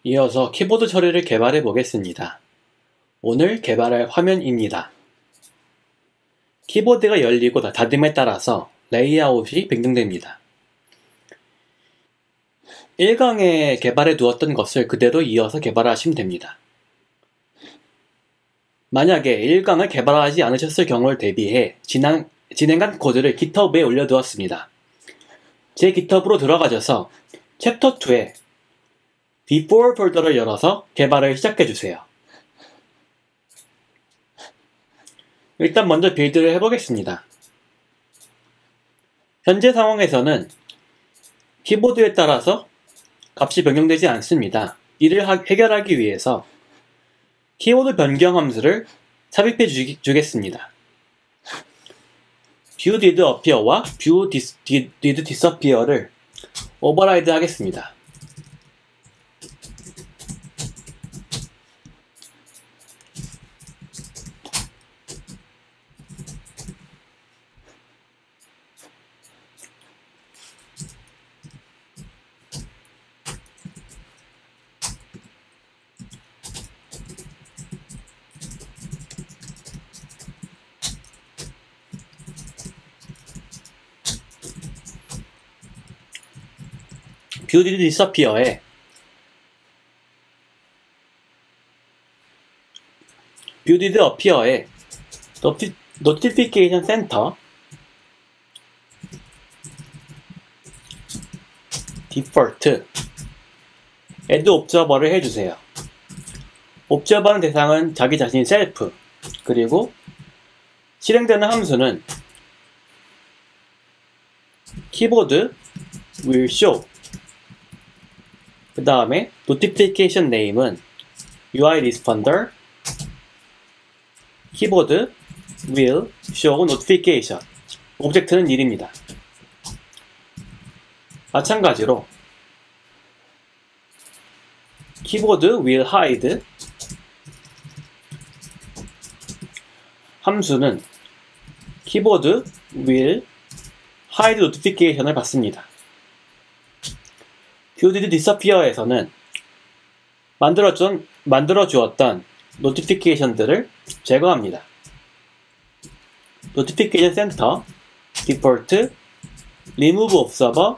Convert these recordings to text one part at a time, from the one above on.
이어서 키보드 처리를 개발해 보겠습니다. 오늘 개발할 화면입니다. 키보드가 열리고 닫음에 따라서 레이아웃이 변경됩니다. 1강에 개발해 두었던 것을 그대로 이어서 개발하시면 됩니다. 만약에 1강을 개발하지 않으셨을 경우를 대비해 진행한 코드를 GitHub에 올려두었습니다. 제 GitHub으로 들어가셔서 챕터 2에 Before 폴더를 열어서 개발을 시작해주세요. 일단 먼저 빌드를 해보겠습니다. 현재 상황에서는 키보드에 따라서 값이 변경되지 않습니다. 이를 해결하기 위해서 키보드 변경 함수를 삽입해 주겠습니다. view did appear와 view did disappear를 오버라이드 하겠습니다. view did disappear에 view did appear에 notification center default add observer를 해주세요. observer는 대상은 자기 자신 셀프, 그리고 실행되는 함수는 keyboard will show, 그 다음에 notification name은 UI responder, keyboard will show notification, 오브젝트는 1입니다. 마찬가지로 keyboard will hide, 함수는 keyboard will hide notification을 받습니다. view did disappear에서는 만들어 주었던 노티피케이션들을 제거합니다. notification center, default, remove observer,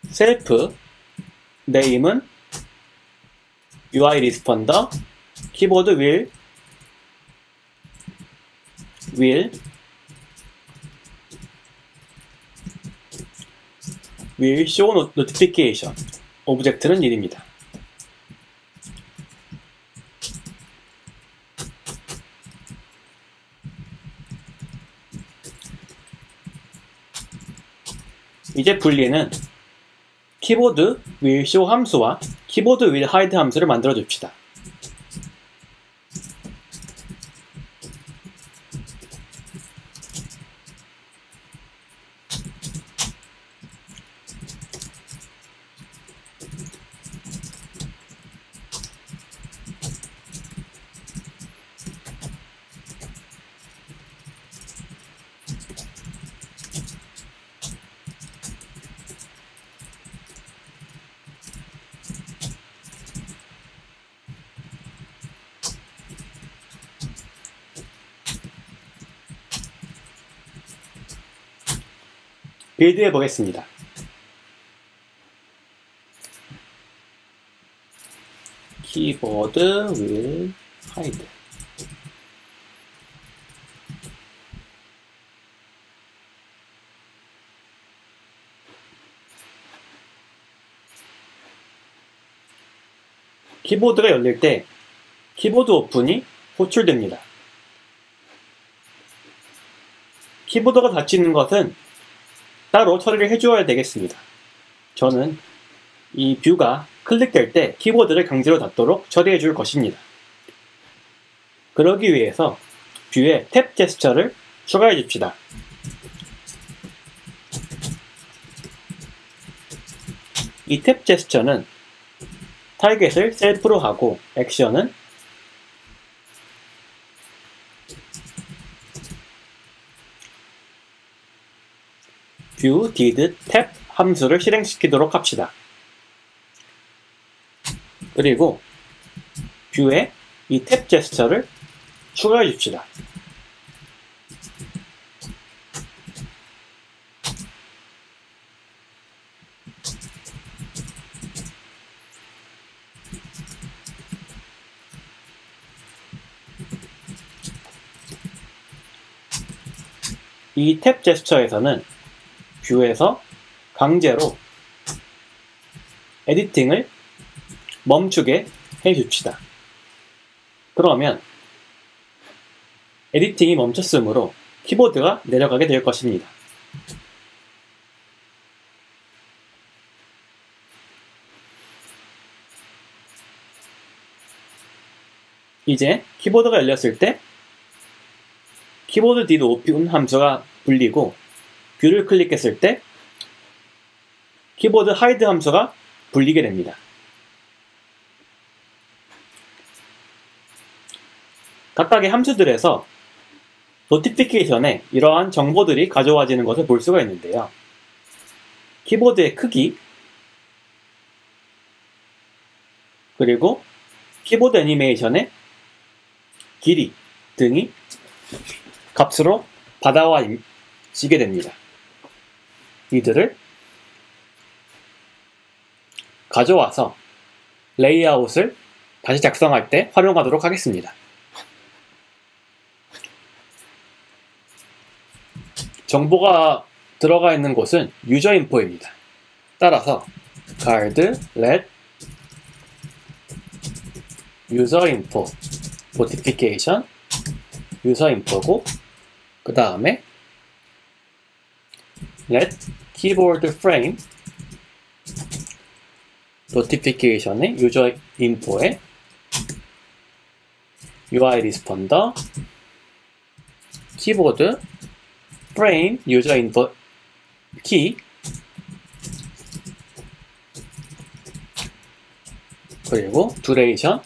self, name은 UI responder, keyboard will show notification, 오브젝트는 1입니다. 이제 분리는 keyboard will show 함수와 keyboard will hide 함수를 만들어 줍시다. 빌드 해보겠습니다. keyboard will hide. 키보드가 열릴 때 키보드 오픈이 호출됩니다. 키보드가 닫히는 것은 따로 처리를 해주어야 되겠습니다. 저는 이 뷰가 클릭될 때 키보드를 강제로 닫도록 처리해 줄 것입니다. 그러기 위해서 뷰에 탭 제스처를 추가해 줍시다. 이 탭 제스처는 타겟을 셀프로 하고 액션은 view did 탭 함수를 실행시키도록 합시다. 그리고 뷰에 이 탭 제스처를 추가해 줍시다. 이 탭 제스처에서는 뷰에서 강제로 에디팅을 멈추게 해줍시다. 그러면 에디팅이 멈췄으므로 키보드가 내려가게 될 것입니다. 이제 키보드가 열렸을 때 키보드 뒤로 오픈 함수가 불리고 뷰를 클릭했을 때 키보드 하이드 함수가 불리게 됩니다. 각각의 함수들에서 노티피케이션에 이러한 정보들이 가져와지는 것을 볼 수가 있는데요. 키보드의 크기, 그리고 키보드 애니메이션의 길이 등이 값으로 받아와지게 됩니다. 이들을 가져와서 레이아웃을 다시 작성할 때 활용하도록 하겠습니다. 정보가 들어가 있는 곳은 유저 인포입니다. 따라서 card let user info notification user info고, 그 다음에 let keyboard frame notification의 user info에 UI responder keyboard frame user info key, 그리고 duration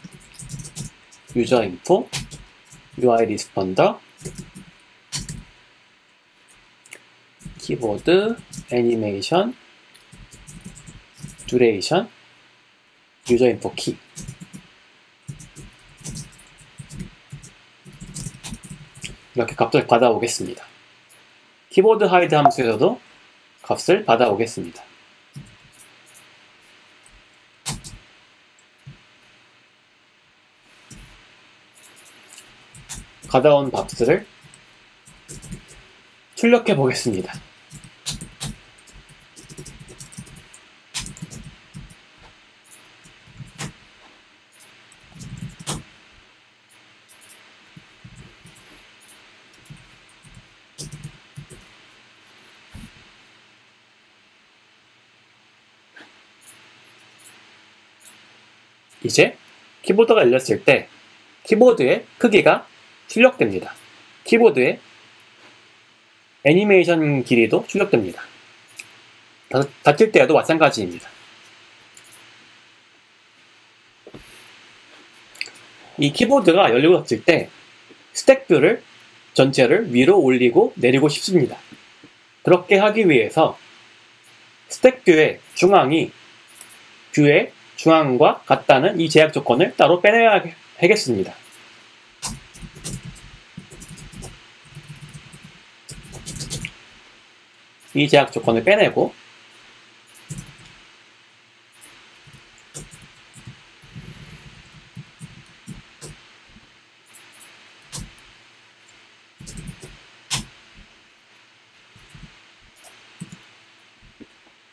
user info UI responder keyboard animation duration user info key. 이렇게 값을 받아오겠습니다. 키보드 하이드 함수에서도 값을 받아오겠습니다. 받아온 값들을 출력해 보겠습니다. 이제 키보드가 열렸을 때 키보드의 크기가 출력됩니다. 키보드의 애니메이션 길이도 출력됩니다. 닫힐 때에도 마찬가지입니다. 이 키보드가 열리고 닫힐 때 스택 뷰를 전체를 위로 올리고 내리고 싶습니다. 그렇게 하기 위해서 스택 뷰의 중앙이 뷰의 중앙과 같다는 이 제약 조건을 따로 빼내야 하겠습니다. 이 제약 조건을 빼내고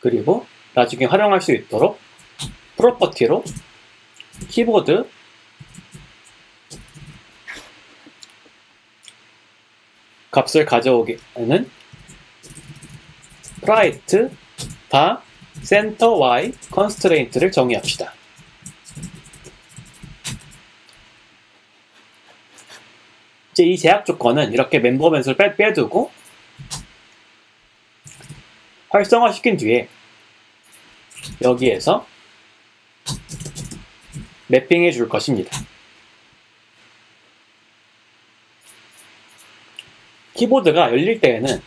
그리고 나중에 활용할 수 있도록 프로퍼티로 키보드 값을 가져오게 하는 프라이트 바 센터 Y 컨스트레인트를 정의합시다. 이제 이 제약 조건은 이렇게 멤버 변수를 빼두고 활성화시킨 뒤에 여기에서 매핑해 줄 것입니다. 키보드가 열릴 때에는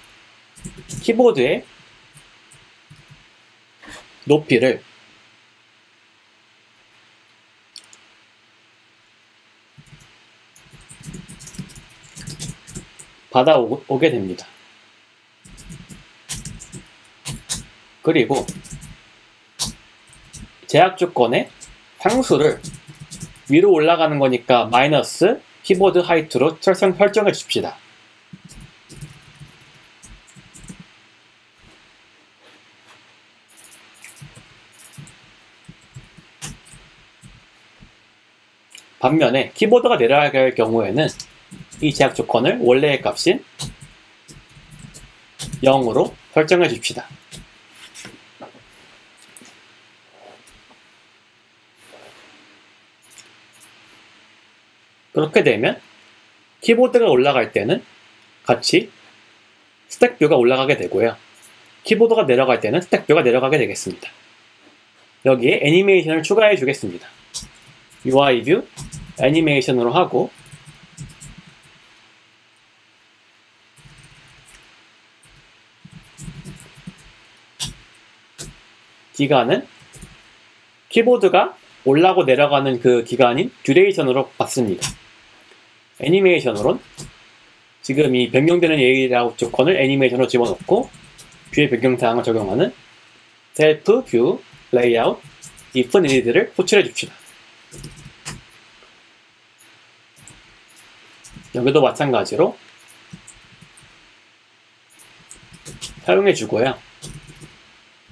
키보드의 높이를 받아오게 됩니다. 그리고 제약 조건의 상수를 위로 올라가는 거니까 마이너스 키보드 하이트로 설정해 줍시다. 반면에 키보드가 내려갈 경우에는 이 제약 조건을 원래의 값인 0으로 설정해 줍시다. 그렇게 되면 키보드가 올라갈 때는 같이 스택뷰가 올라가게 되고요. 키보드가 내려갈 때는 스택뷰가 내려가게 되겠습니다. 여기에 애니메이션을 추가해 주겠습니다. UI뷰 애니메이션으로 하고 기간은 키보드가 올라고 내려가는 그 기간인 듀레이션으로 받습니다. 애니메이션으로는 지금 이 변경되는 레이아웃 조건을 애니메이션으로 집어넣고 뷰의 변경사항을 적용하는 셀프 뷰 레이아웃 if needed를 호출해 줍시다. 여기도 마찬가지로 사용해 주고요.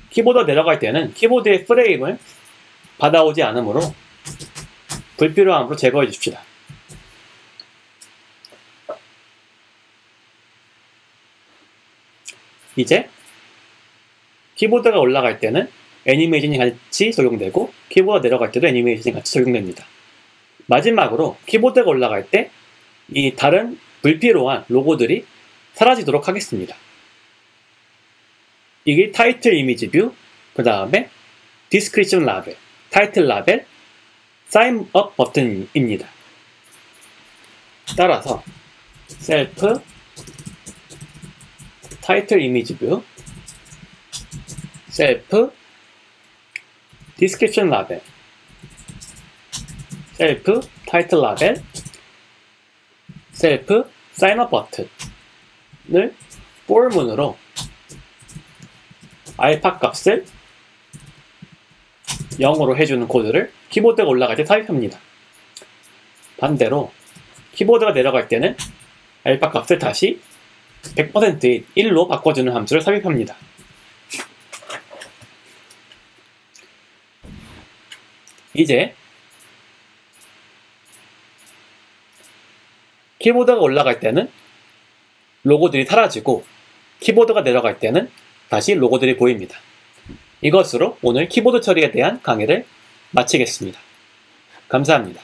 키보드가 내려갈 때는 키보드의 프레임을 받아오지 않으므로 불필요함으로 제거해 줍시다. 이제 키보드가 올라갈 때는 애니메이션이 같이 적용되고 키보드가 내려갈 때도 애니메이션이 같이 적용됩니다. 마지막으로 키보드가 올라갈 때 이 다른 불필요한 로고들이 사라지도록 하겠습니다. 이게 타이틀 이미지 뷰, 그 다음에 디스크리션 라벨, 타이틀 라벨, 사인 업 버튼입니다. 따라서 셀프 타이틀 이미지 뷰, 셀프 디스크리션 라벨, 셀프 타이틀 라벨, 셀프 사인업 버튼을 for문으로 알파 값을 0으로 해주는 코드를 키보드가 올라갈 때 삽입합니다. 반대로 키보드가 내려갈 때는 알파 값을 다시 100%인 1로 바꿔주는 함수를 삽입합니다. 이제 키보드가 올라갈 때는 로고들이 사라지고 키보드가 내려갈 때는 다시 로고들이 보입니다. 이것으로 오늘 키보드 처리에 대한 강의를 마치겠습니다. 감사합니다.